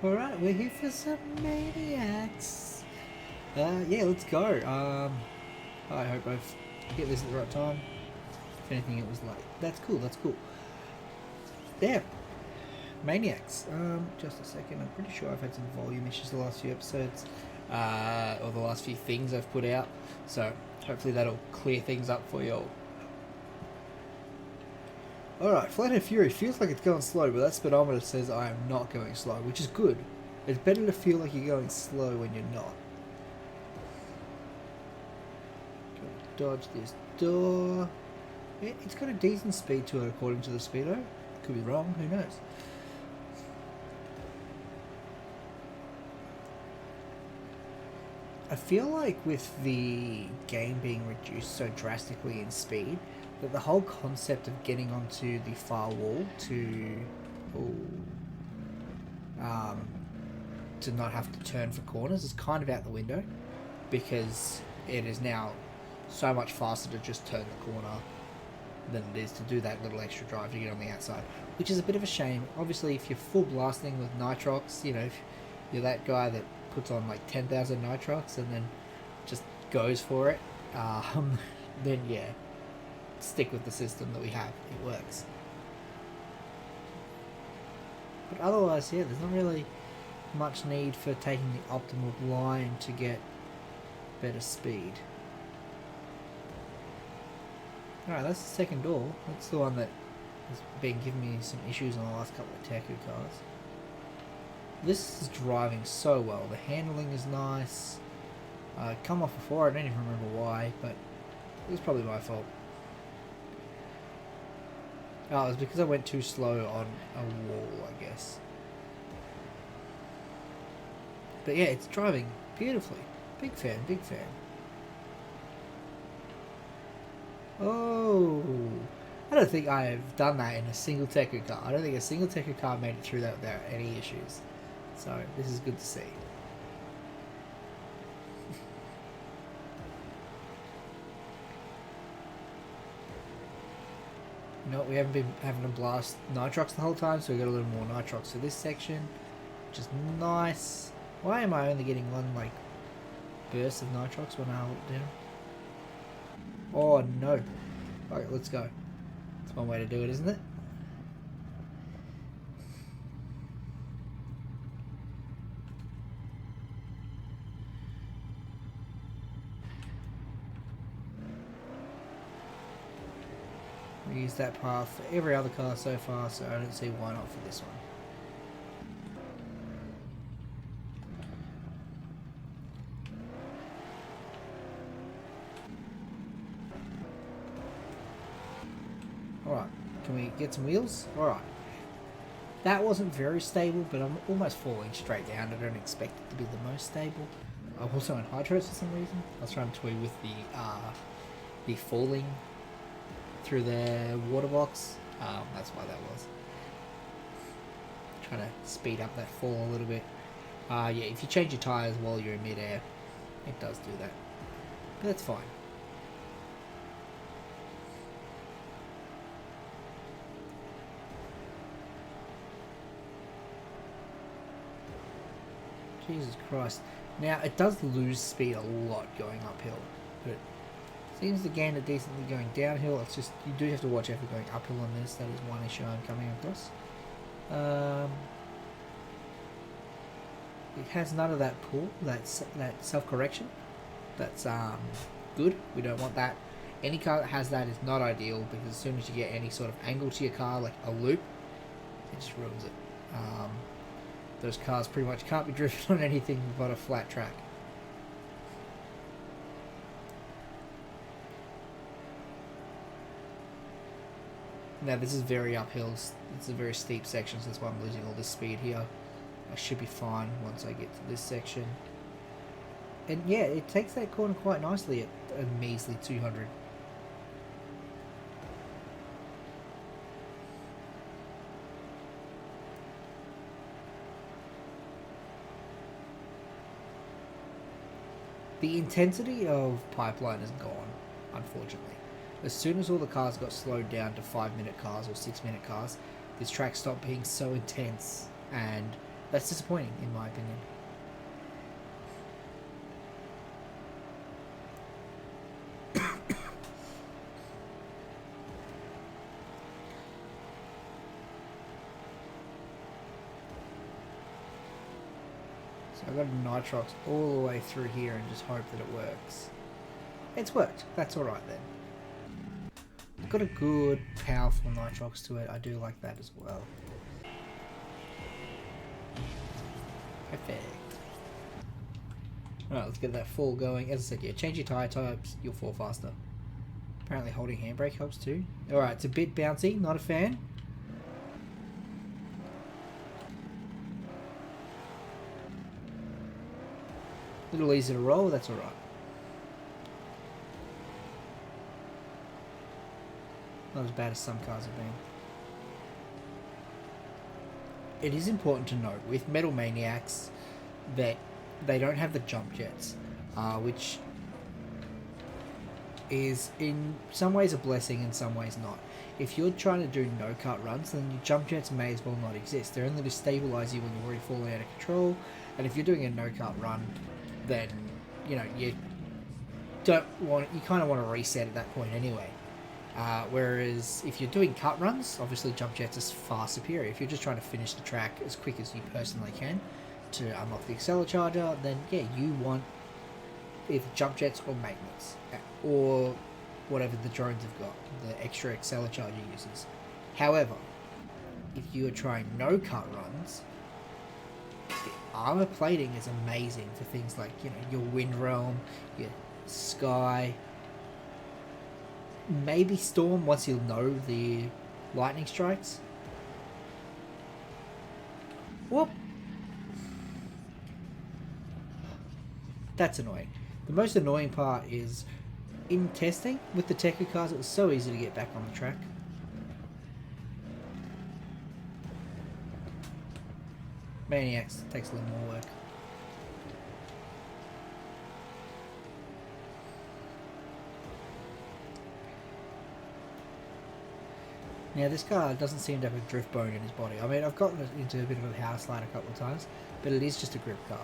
Alright, we're here for some Maniacs. Yeah, let's go. I hope I've hit this at the right time. If anything, it was late. That's cool, that's cool. Yeah, Maniacs. Just a second. I'm pretty sure I've had some volume issues the last few episodes. Or the last few things I've put out. So, hopefully that'll clear things up for you all. Alright, Flathead Fury feels like it's going slow, but that speedometer says I am not going slow, which is good. It's better to feel like you're going slow when you're not. Dodge this door. It's got a decent speed to it according to the speedo. Could be wrong, who knows. I feel like with the game being reduced so drastically in speed, that the whole concept of getting onto the far wall to not have to turn for corners is kind of out the window, because it is now so much faster to just turn the corner than it is to do that little extra drive to get on the outside, which is a bit of a shame. Obviously, if you're full blasting with nitrox, you know, if you're that guy that puts on like 10,000 nitrox and then just goes for it, then yeah, stick with the system that we have. It works. But otherwise, yeah, there's not really much need for taking the optimal line to get better speed. Alright, that's the second door. That's the one that has been giving me some issues on the last couple of Teku cars. This is driving so well. The handling is nice. Come off before, I don't even remember why, but it was probably my fault. Oh, it was because I went too slow on a wall, I guess. But yeah, it's driving beautifully. Big fan, big fan. Oh, I don't think I have done that in a single Teku car. I don't think a single Teku car made it through that without any issues. So this is good to see. You know, we haven't been having to blast nitrox the whole time, so we got a little more nitrox for this section, which is nice. Why am I only getting one like burst of nitrox when I hold it down? Oh no. Okay, let's go. That's one way to do it, isn't it? We use that path for every other car so far, so I don't see why not for this one. Alright, can we get some wheels? Alright. That wasn't very stable, but I'm almost falling straight down. I don't expect it to be the most stable. I'm also on hydros for some reason. I was trying to toy with the falling through the water box. That's why that was. Trying to speed up that fall a little bit. Yeah, if you change your tyres while you're in mid-air, it does do that. But that's fine. Jesus Christ. Now, it does lose speed a lot going uphill, but it seems to gain it decently going downhill. It's just, you do have to watch out for going uphill on this. That is one issue I'm coming across. It has none of that pull, that self-correction. That's good. We don't want that. Any car that has that is not ideal, because as soon as you get any sort of angle to your car, like a loop, it just ruins it. Those cars pretty much can't be driven on anything but a flat track. Now this is very uphill. It's a very steep section, so that's why I'm losing all this speed here. I should be fine once I get to this section. And yeah, it takes that corner quite nicely at a measly 200. The intensity of Pipeline is gone, unfortunately. As soon as all the cars got slowed down to 5-minute cars or 6-minute cars, this track stopped being so intense, and That's disappointing, in my opinion. So I've got a nitrox all the way through here and just hope that it works. It's worked. That's alright then. It's got a good, powerful nitrox to it. I do like that as well. Perfect. Alright, let's get that fall going. As I said, yeah, change your tyre types, you'll fall faster. Apparently holding handbrake helps too. Alright, it's a bit bouncy, not a fan. A little easy to roll, that's alright. Not as bad as some cars have been. It is important to note with Metal Maniacs that they don't have the jump jets, which is in some ways a blessing, in some ways not. If you're trying to do no-cut runs, then your jump jets may as well not exist. They're only to stabilize you when you're already falling out of control, and if you're doing a no-cut run, then you know you kind of want to reset at that point anyway. Whereas if you're doing cut runs, obviously jump jets is far superior. If you're just trying to finish the track as quick as you personally can to unlock the accelercharger, then yeah, you want either jump jets or maintenance, or whatever the drones have got, the extra accelercharger uses. However, if you are trying no cut runs, the armor plating is amazing for things like, you know, your wind realm, your sky, maybe storm once you know the lightning strikes. Whoop! That's annoying. The most annoying part is in testing with the Teku cars, it was so easy to get back on the track. Maniacs takes a little more work. Now this car doesn't seem to have a drift bone in his body. I mean, I've gotten into a bit of a power slide a couple of times, but it is just a grip car.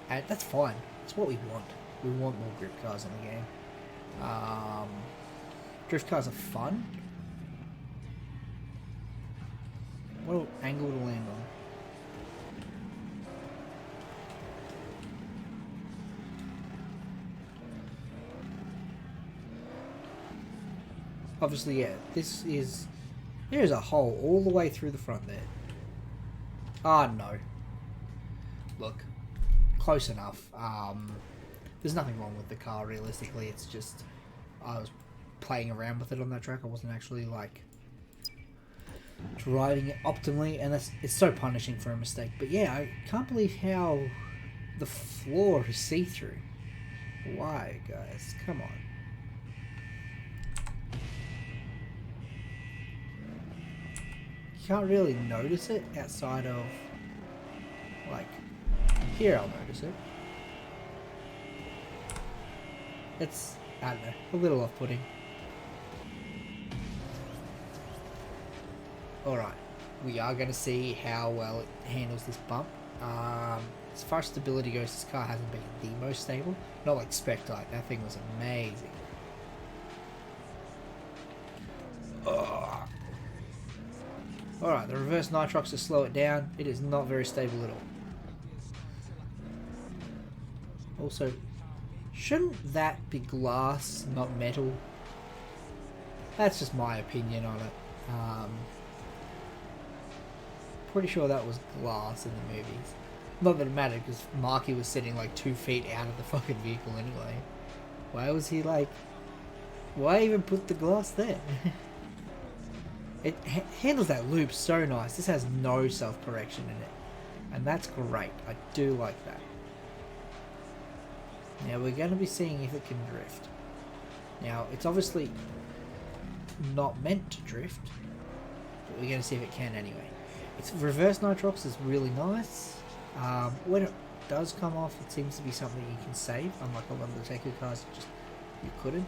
And that's fine. It's what we want. We want more grip cars in the game. Drift cars are fun. What angle to land on? Obviously, yeah, there is a hole all the way through the front there. Ah, no. Look, close enough. There's nothing wrong with the car, realistically. It's just, I was playing around with it on that track. I wasn't actually, like, driving it optimally, and it's so punishing for a mistake. But yeah, I can't believe how the floor is see-through. Why, guys? Come on. You can't really notice it outside of, like, here I'll notice it. It's, I don't know, a little off-putting. Alright, we are going to see how well it handles this bump. As far as stability goes, this car hasn't been the most stable. Not like Spectre, that thing was amazing. Alright, the reverse nitrox to slow it down. It is not very stable at all. Also, shouldn't that be glass, not metal? That's just my opinion on it. Pretty sure that was glass in the movies. Not that it mattered, because Marky was sitting like 2 feet out of the fucking vehicle anyway. Why was he like... Why even put the glass there? It handles that loop so nice. This has no self-correction in it. And that's great. I do like that. Now we're going to be seeing if it can drift. Now it's obviously not meant to drift, but we're going to see if it can anyway. Its reverse nitrox is really nice. When it does come off, it seems to be something you can save, unlike a lot of the Teku cars, just you couldn't.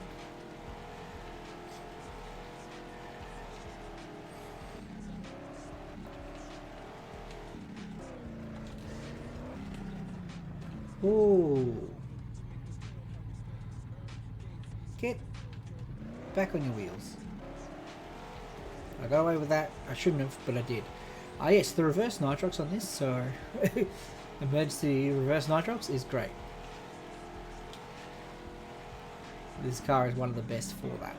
Ooh. Get back on your wheels. I got away with that. I shouldn't have, but I did. Ah yes, the reverse nitrox on this, so emergency reverse nitrox is great. This car is one of the best for that.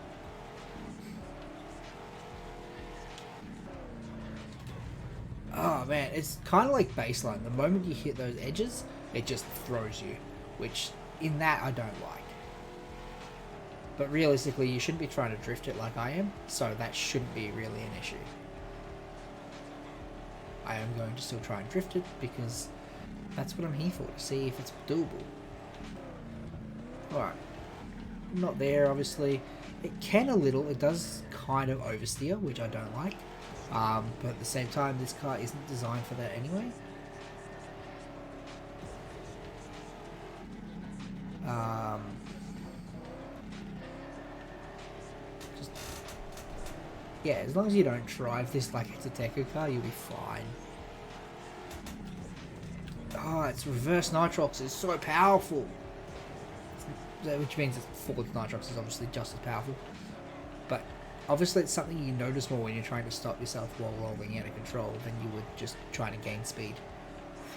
Oh man, it's kind of like baseline. The moment you hit those edges, it just throws you, which in that I don't like. But realistically, you shouldn't be trying to drift it like I am, so that shouldn't be really an issue. I am going to still try and drift it because that's what I'm here for, to see if it's doable. Alright. Not there, obviously. It can a little, it does kind of oversteer, which I don't like. But at the same time, this car isn't designed for that anyway. Yeah, as long as you don't drive this like it's a Teku car, you'll be fine. Oh, its reverse nitrox is so powerful. Which means that forward nitrox is obviously just as powerful. But obviously it's something you notice more when you're trying to stop yourself while rolling out of control than you would just trying to gain speed.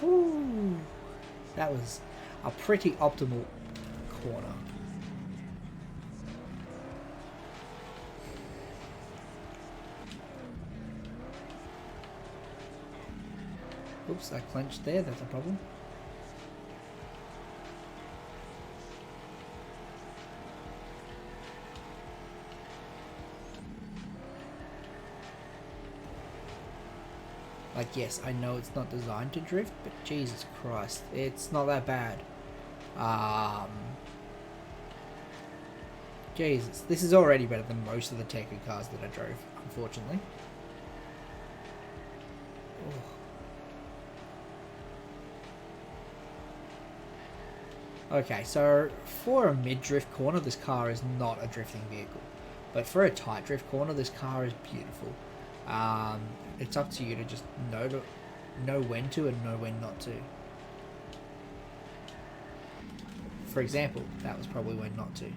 Whew. That was a pretty optimal corner. Oops, I clenched there, that's a problem. Like, yes, I know it's not designed to drift, but Jesus Christ, it's not that bad. Jesus, this is already better than most of the Teku cars that I drove, unfortunately. Okay, so for a mid-drift corner, this car is not a drifting vehicle. But for a tight drift corner, this car is beautiful. It's up to you to just know when to and know when not to. For example, that was probably when not to.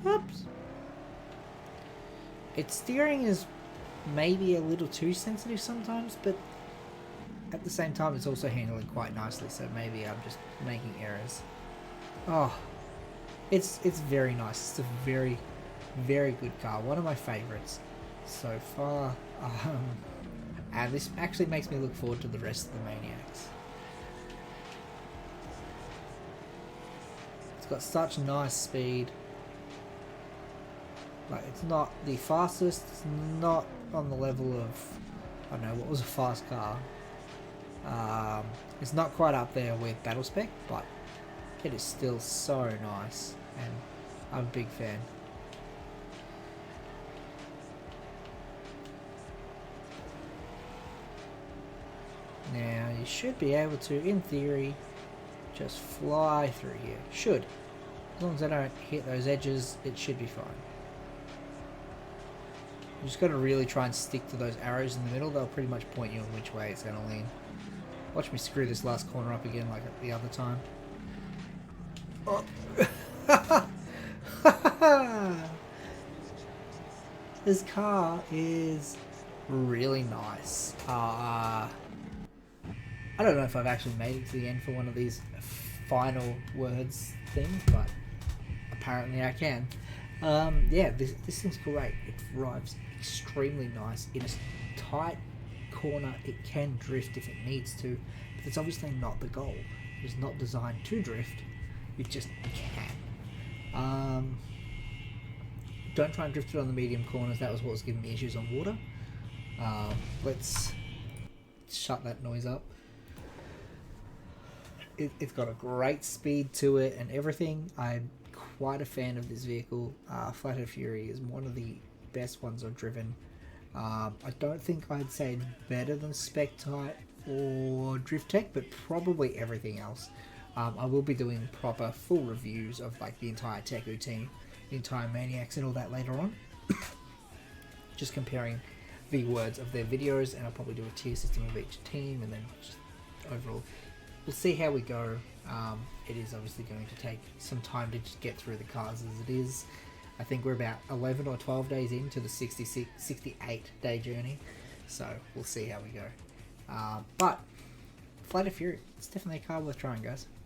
Oops. Its steering is maybe a little too sensitive sometimes, but at the same time it's also handling quite nicely, so maybe I'm just making errors. Oh, it's very nice. It's a very, very good car. One of my favourites so far. And this actually makes me look forward to the rest of the Maniacs. It's got such nice speed. Like, it's not the fastest, it's not on the level of, I don't know, what was a fast car. It's not quite up there with Battle Spec, but it is still so nice, and I'm a big fan. Now, you should be able to, in theory, just fly through here. Should. As long as I don't hit those edges, it should be fine. You just got to really try and stick to those arrows in the middle. They'll pretty much point you on which way it's going to lean. Watch me screw this last corner up again like the other time. Oh. This car is really nice. I don't know if I've actually made it to the end for one of these final words things, but apparently I can. Yeah, this thing's great. It drives extremely nice. In a tight corner, it can drift if it needs to, but it's obviously not the goal. It's not designed to drift, it just can. Don't try and drift it on the medium corners. That was what was giving me issues on water. Let's shut that noise up. It's got a great speed to it and everything. I'm quite a fan of this vehicle. Flathead Fury is one of the best ones I've driven. I don't think I'd say it's better than Spec Type or Drift Tech, but probably everything else. I will be doing proper full reviews of like the entire Teku team, the entire Maniacs and all that later on. Just comparing the words of their videos, and I'll probably do a tier system of each team, and then just overall, we'll see how we go. It is obviously going to take some time to just get through the cars as it is. I think we're about 11 or 12 days into the 68 day journey, so we'll see how we go. But Flathead Fury, it's definitely a car worth trying, guys.